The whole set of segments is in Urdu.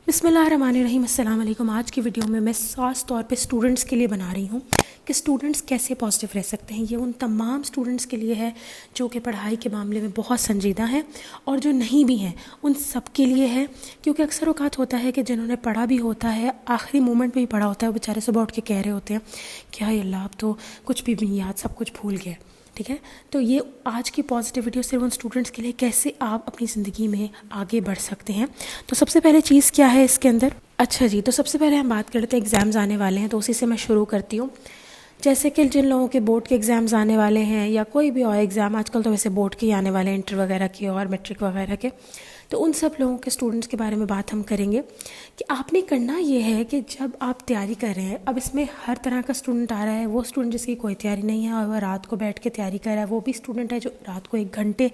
بسم اللہ الرحمن الرحیم. السلام علیکم. آج کی ویڈیو میں خاص طور پہ اسٹوڈنٹس کے لیے بنا رہی ہوں کہ اسٹوڈنٹس کیسے پازیٹیو رہ سکتے ہیں. یہ ان تمام اسٹوڈنٹس کے لیے ہے جو کہ پڑھائی کے معاملے میں بہت سنجیدہ ہیں اور جو نہیں بھی ہیں ان سب کے لیے ہے. کیونکہ اکثر اوقات ہوتا ہے کہ جنہوں نے پڑھا بھی ہوتا ہے آخری مومنٹ پہ ہی پڑھا ہوتا ہے وہ بیچارے صبح اٹھ کے کہہ رہے ہوتے ہیں کہ ہائے اللہ اب تو کچھ بھی نہیں یاد, سب کچھ بھول گیا. ٹھیک ہے, تو یہ آج کی پازیٹیو ویڈیو صرف ان اسٹوڈنٹس کے لیے کیسے آپ اپنی زندگی میں آگے بڑھ سکتے ہیں. تو سب سے پہلے چیز کیا ہے اس کے اندر؟ اچھا جی, تو سب سے پہلے ہم بات کر لیتے ہیں ایگزامز آنے والے ہیں تو اسی سے میں شروع کرتی ہوں. جیسے کہ جن لوگوں کے بورڈ کے ایگزامز آنے والے ہیں یا کوئی بھی اور ایگزام, آج کل تو ویسے بورڈ کے ہی آنے والے ہیں, انٹر وغیرہ کے اور میٹرک وغیرہ کے, تو ان سب لوگوں کے اسٹوڈنٹس کے بارے میں بات ہم کریں گے کہ آپ نے کرنا یہ ہے کہ جب آپ تیاری کر رہے ہیں, اب اس میں ہر طرح کا اسٹوڈنٹ آ رہا ہے. وہ اسٹوڈنٹ جس کی کوئی تیاری نہیں ہے اور وہ رات کو بیٹھ کے تیاری کر رہا ہے, وہ بھی اسٹوڈنٹ ہے جو رات کو 1 گھنٹے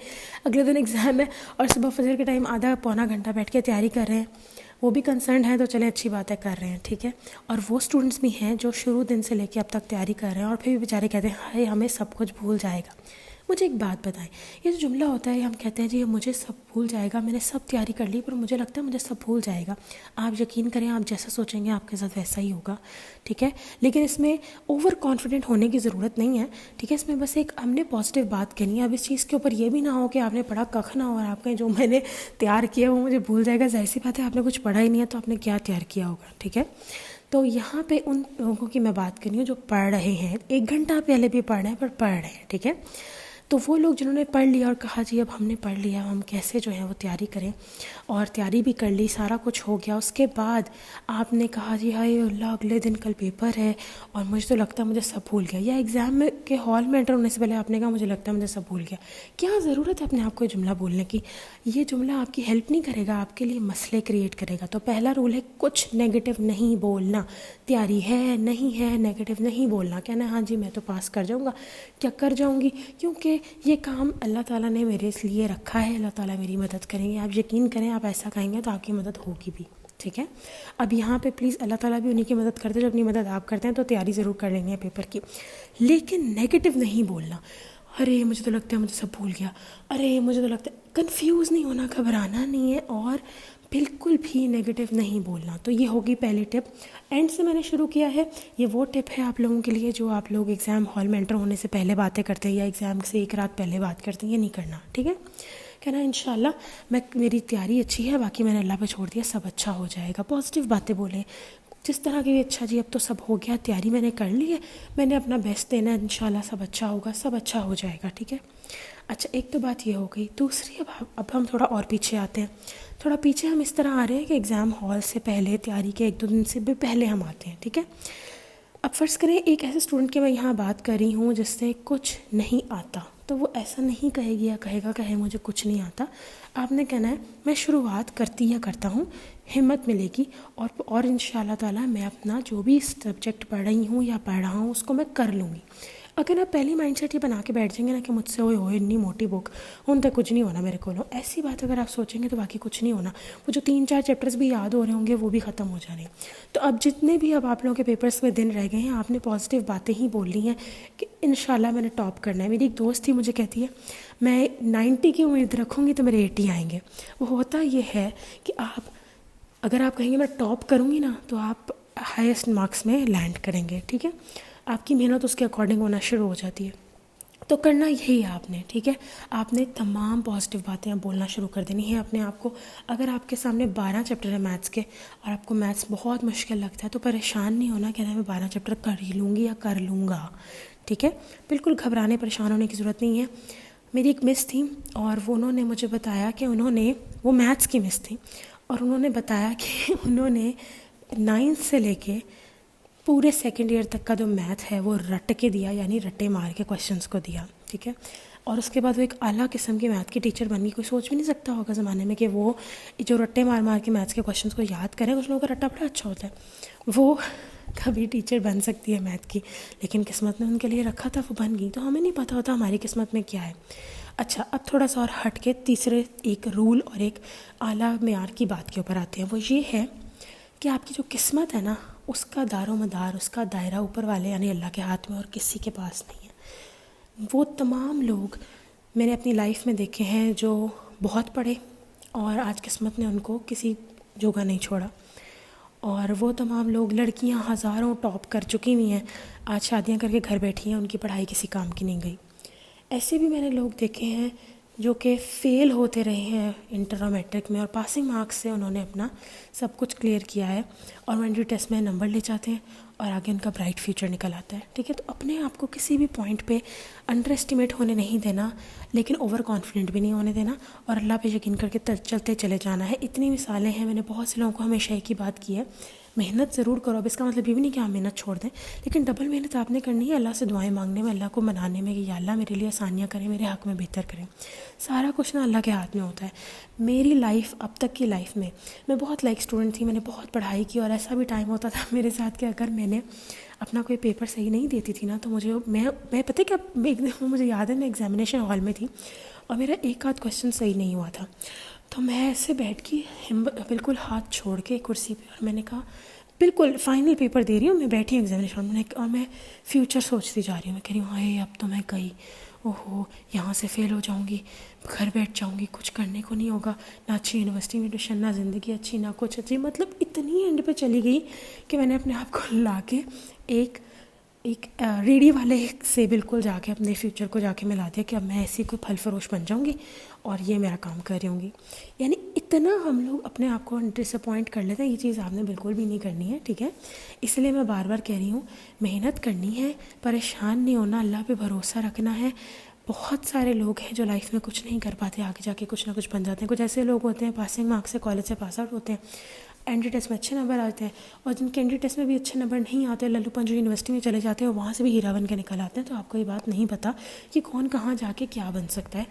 اگلے دن ایگزام ہے اور صبح فجر کے ٹائم آدھا پونا گھنٹہ بیٹھ کے تیاری کر رہے ہیں. وہ بھی کنسرنڈ ہیں تو چلیں اچھی بات ہے, کر رہے ہیں. ٹھیک ہے, اور وہ اسٹوڈنٹس بھی ہیں جو شروع دن سے لے کے اب تک تیاری کر رہے ہیں اور پھر بھی بیچارے کہتے ہیں ہائے ہمیں سب کچھ بھول جائے گا. مجھے ایک بات بتائیں, یہ جو جملہ ہوتا ہے ہم کہتے ہیں جی مجھے سب بھول جائے گا, میں نے سب تیاری کر لی پر مجھے لگتا ہے مجھے سب بھول جائے گا. آپ یقین کریں آپ جیسا سوچیں گے آپ کے ساتھ ویسا ہی ہوگا. ٹھیک ہے, لیکن اس میں اوور کانفیڈنٹ ہونے کی ضرورت نہیں ہے. ٹھیک ہے, اس میں بس ایک ہم نے پازیٹیو بات کرنی ہے. اب اس چیز کے اوپر یہ بھی نہ ہو کہ آپ نے پڑھا کخ نہ ہو اور آپ کہیں جو میں نے تیار کیا وہ مجھے بھول جائے گا. ظاہر سی بات ہے آپ نے کچھ پڑھا ہی نہیں ہے تو آپ نے کیا تیار کیا ہوگا. ٹھیک ہے, تو یہاں پہ ان لوگوں کی میں بات کرنی ہوں جو پڑھ رہے ہیں, 1 گھنٹہ پہلے بھی پڑھ رہے ہیں پر پڑھ رہے ہیں. ٹھیک ہے, تو وہ لوگ جنہوں نے پڑھ لیا اور کہا جی اب ہم نے پڑھ لیا ہم کیسے جو ہے وہ تیاری کریں, اور تیاری بھی کر لی, سارا کچھ ہو گیا, اس کے بعد آپ نے کہا جی ہائے اللہ اگلے دن کل پیپر ہے اور مجھے تو لگتا ہے مجھے سب بھول گیا, یا ایگزام میں کے ہال میں انٹر ہونے سے پہلے آپ نے کہا مجھے لگتا ہے مجھے سب بھول گیا. کیا ضرورت ہے اپنے آپ کو یہ جملہ بولنے کی؟ یہ جملہ آپ کی ہیلپ نہیں کرے گا, آپ کے لیے مسئلے کریٹ کرے گا. تو پہلا رول ہے کچھ نیگیٹو نہیں بولنا. تیاری ہے نہیں ہے نیگیٹو نہیں بولنا. کہنا ہاں جی میں تو پاس کر جاؤں گا, کیا کر جاؤں گی, کیونکہ یہ کام اللہ تعالیٰ نے میرے اس لیے رکھا ہے, اللہ تعالیٰ میری مدد کریں گے. آپ یقین کریں آپ ایسا کہیں گے تو آپ کی مدد ہوگی بھی. ٹھیک ہے, اب یہاں پہ پلیز اللہ تعالیٰ بھی انہیں کی مدد کرتے جو اپنی مدد آپ کرتے ہیں, تو تیاری ضرور کر لیں گے پیپر کی, لیکن نیگیٹو نہیں بولنا. ارے مجھے تو لگتا ہے مجھے سب بھول گیا, ارے مجھے تو لگتا ہے, کنفیوز نہیں ہونا, گھبرانا نہیں ہے, اور بالکل بھی نیگیٹو نہیں بولنا. تو یہ ہوگی پہلی ٹپ. اینڈ سے میں نے شروع کیا ہے, یہ وہ ٹپ ہے آپ لوگوں کے لیے جو آپ لوگ ایگزام ہال میں انٹر ہونے سے پہلے باتیں کرتے ہیں یا ایگزام سے 1 رات پہلے بات کرتے ہیں, یہ نہیں کرنا. ٹھیک ہے, کہنا انشاءاللہ میری تیاری اچھی ہے, باقی میں نے اللہ پہ چھوڑ دیا, سب اچھا ہو جائے گا. پازیٹیو باتیں بولیں جس طرح کی, اچھا جی اب تو سب ہو گیا, تیاری میں نے کر لی ہے, میں نے اپنا بیسٹ دینا ہے, انشاءاللہ سب اچھا ہوگا, سب اچھا ہو جائے گا. ٹھیک ہے, اچھا ایک تو بات یہ ہو گئی. دوسری اب ہم تھوڑا اور پیچھے آتے ہیں. تھوڑا پیچھے ہم اس طرح آ رہے ہیں کہ ایگزام ہال سے پہلے تیاری کے 1-2 دن سے بھی پہلے ہم آتے ہیں. ٹھیک ہے, اب فرض کریں ایک ایسے اسٹوڈنٹ کی میں یہاں بات کر رہی ہوں جس سے کچھ نہیں آتا, تو وہ ایسا نہیں کہے گی یا کہے گا کہ مجھے کچھ نہیں آتا. آپ نے کہنا ہے میں شروعات کرتی یا کرتا ہوں, ہمت ملے گی اور انشاءاللہ تعالیٰ میں اپنا جو بھی سبجیکٹ پڑھ رہی ہوں یا پڑھ رہا ہوں اس کو میں کر لوں گی. اگر آپ پہلی مائنڈ سیٹ یہ بنا کے بیٹھ جائیں گے نا کہ مجھ سے ہوئے اتنی موٹی بک ان تک کچھ نہیں ہونا میرے کو, ایسی بات اگر آپ سوچیں گے تو باقی کچھ نہیں ہونا. وہ جو 3-4 چیپٹرز بھی یاد ہو رہے ہوں گے وہ بھی ختم ہو جانے. تو اب جتنے بھی اب آپ لوگوں کے پیپرز میں دن رہ گئے ہیں آپ نے پازیٹیو باتیں ہی بولنی ہیں کہ انشاءاللہ میں نے ٹاپ کرنا ہے. میری ایک دوست تھی مجھے کہتی ہے میں 90 کی امید رکھوں گی تو میرے 80 آئیں گے. وہ ہوتا یہ ہے کہ اگر آپ کہیں گے میں ٹاپ کروں گی نا تو آپ ہائیسٹ مارکس میں لینڈ کریں گے. ٹھیک ہے, آپ کی محنت اس کے اکارڈنگ ہونا شروع ہو جاتی ہے. تو کرنا یہی ہے آپ نے. ٹھیک ہے, آپ نے تمام پازیٹیو باتیں بولنا شروع کر دینی ہے اپنے آپ کو. اگر آپ کے سامنے 12 چیپٹر ہے میتھس کے اور آپ کو میتھس بہت مشکل لگتا ہے تو پریشان نہیں ہونا, کہنا میں 12 چیپٹر کر ہی لوں گی یا کر لوں گا. ٹھیک ہے, بالکل گھبرانے پریشان ہونے کی ضرورت نہیں ہے. میری ایک مس تھی اور انہوں نے مجھے بتایا کہ وہ میتھس کی مس تھی اور انہوں نے بتایا کہ انہوں نے 9 سے لے کے پورے 2nd ایئر تک کا جو میتھ ہے وہ رٹ کے دیا, یعنی رٹے مار کے کویشچنس کو دیا. ٹھیک ہے, اور اس کے بعد وہ ایک اعلیٰ قسم کی میتھ کی ٹیچر بن گئی. کوئی سوچ بھی نہیں سکتا ہوگا زمانے میں کہ وہ جو رٹے مار کے میتھس کے کویشچنس کو یاد کریں. کچھ لوگوں کا رٹا بڑا اچھا ہوتا ہے, وہ کبھی ٹیچر بن سکتی ہے میتھ کی, لیکن قسمت نے ان کے لیے رکھا تھا وہ بن گئی. تو ہمیں نہیں پتہ ہوتا ہماری قسمت میں کیا ہے. اچھا, اب تھوڑا سا اور ہٹ کے تیسرے ایک رول اور ایک اعلیٰ معیار کی بات کے اوپر آتے ہیں. وہ یہ ہے کہ آپ کی جو قسمت ہے نا اس کا دار و مدار, اس کا دائرہ اوپر والے یعنی اللہ کے ہاتھ میں اور کسی کے پاس نہیں ہے. وہ تمام لوگ میں نے اپنی لائف میں دیکھے ہیں جو بہت پڑھے اور آج قسمت نے ان کو کسی یوگا نہیں چھوڑا. اور وہ تمام لوگ، لڑکیاں ہزاروں ٹاپ کر چکی ہوئی ہیں، آج شادیاں کر کے گھر بیٹھی ہیں، ان کی پڑھائی کسی کام کی نہیں گئی. ایسے بھی میں نے لوگ دیکھے ہیں جو کہ فیل ہوتے رہے ہیں انٹر اور میٹرک میں، اور پاسنگ مارکس سے انہوں نے اپنا سب کچھ کلیئر کیا ہے، اور وہ ٹیسٹ میں نمبر لے جاتے ہیں اور آگے ان کا برائٹ فیوچر نکل آتا ہے. ٹھیک ہے، تو اپنے آپ کو کسی بھی پوائنٹ پہ انڈر اسٹیمیٹ ہونے نہیں دینا، لیکن اوور کانفیڈنٹ بھی نہیں ہونے دینا، اور اللہ پہ یقین کر کے چلتے چلے جانا ہے. اتنی مثالیں ہیں، میں نے بہت سے لوگوں کو ہمیشہ ایک ہی بات کی ہے، محنت ضرور کرو. اب اس کا مطلب یہ بھی نہیں کہ آپ محنت چھوڑ دیں، لیکن ڈبل محنت آپ نے کرنی ہے اللہ سے دعائیں مانگنے میں، اللہ کو منانے میں کہ یا اللہ میرے لیے آسانیاں کریں، میرے حق میں بہتر کریں. سارا کچھ نا اللہ کے ہاتھ میں ہوتا ہے. میری لائف، اب تک کی لائف میں بہت لائک اسٹوڈنٹ تھی، میں نے بہت پڑھائی کی، اور ایسا بھی ٹائم ہوتا تھا میرے ساتھ کہ اگر میں نے اپنا کوئی پیپر صحیح نہیں دیتی تھی نا تو میں پتہ کہ مجھے یاد ہے میں ایگزامینیشن ہال میں تھی اور میرا ایک آدھ کویسچن صحیح نہیں ہوا تھا، تو میں ایسے بیٹھ کے بالکل ہاتھ چھوڑ کے کرسی پہ، اور میں نے کہا بالکل فائنل پیپر دے رہی ہوں، میں بیٹھی ہوں ایگزامینیشن میں، اور میں فیوچر سوچتی جا رہی ہوں. میں کہہ رہی ہوں ہائے اب تو میں گئی، اوہو یہاں سے فیل ہو جاؤں گی، گھر بیٹھ جاؤں گی، کچھ کرنے کو نہیں ہوگا، نہ اچھی یونیورسٹی میں ایڈمیشن، نہ زندگی اچھی، نہ کچھ اچھی. مطلب اتنی اینڈ پہ چلی گئی کہ میں نے اپنے آپ کو لا کے ایک ریڑھی والے سے بالکل جا کے اپنے فیوچر کو جا کے ملا دیا کہ اب میں ایسی کوئی پھل فروش بن جاؤں گی اور یہ میرا کام کر رہی ہوں گی. یعنی اتنا ہم لوگ اپنے آپ کو ڈس اپوائنٹ کر لیتے ہیں، یہ چیز آپ نے بالکل بھی نہیں کرنی ہے. ٹھیک ہے، اس لیے میں بار بار کہہ رہی ہوں محنت کرنی ہے، پریشان نہیں ہونا، اللہ پہ بھروسہ رکھنا ہے. بہت سارے لوگ ہیں جو لائف میں کچھ نہیں کر پاتے، آگے جا کے کچھ نہ کچھ بن جاتے ہیں. کچھ ایسے لوگ ہوتے ہیں پاسنگ مارکس سے کالج سے پاس آؤٹ ہوتے ہیں، اینٹری ٹیسٹ میں اچھے نمبر آتے ہیں، اور جن کے اینٹری ٹیسٹ میں بھی اچھے نمبر نہیں آتے، للو پنجو یونیورسٹی میں چلے جاتے ہیں، وہاں سے بھی ہیرا بن کے نکل آتے ہیں. تو آپ کو یہ بات نہیں پتہ کہ کون کہاں جا کے کیا بن سکتا ہے،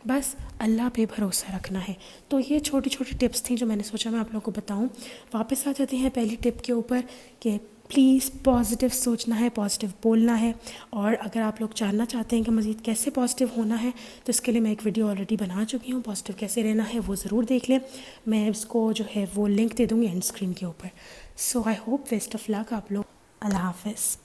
بس اللہ پہ بھروسہ رکھنا ہے. تو یہ چھوٹی چھوٹی ٹپس تھیں جو میں نے سوچا میں آپ لوگوں کو بتاؤں. واپس آ جاتے ہیں پہلی ٹپ کے اوپر کہ پلیز پازیٹیو سوچنا ہے، پازیٹیو بولنا ہے. اور اگر آپ لوگ جاننا چاہتے ہیں کہ مزید کیسے پازیٹیو ہونا ہے تو اس کے لیے میں ایک ویڈیو آلریڈی بنا چکی ہوں، پازیٹیو کیسے رہنا ہے وہ ضرور دیکھ لیں. میں اس کو جو ہے وہ لنک دے دوں گی اینڈ اسکرین کے اوپر. سو آئی ہوپ بیسٹ آف لک آپ لوگ. اللہ حافظ.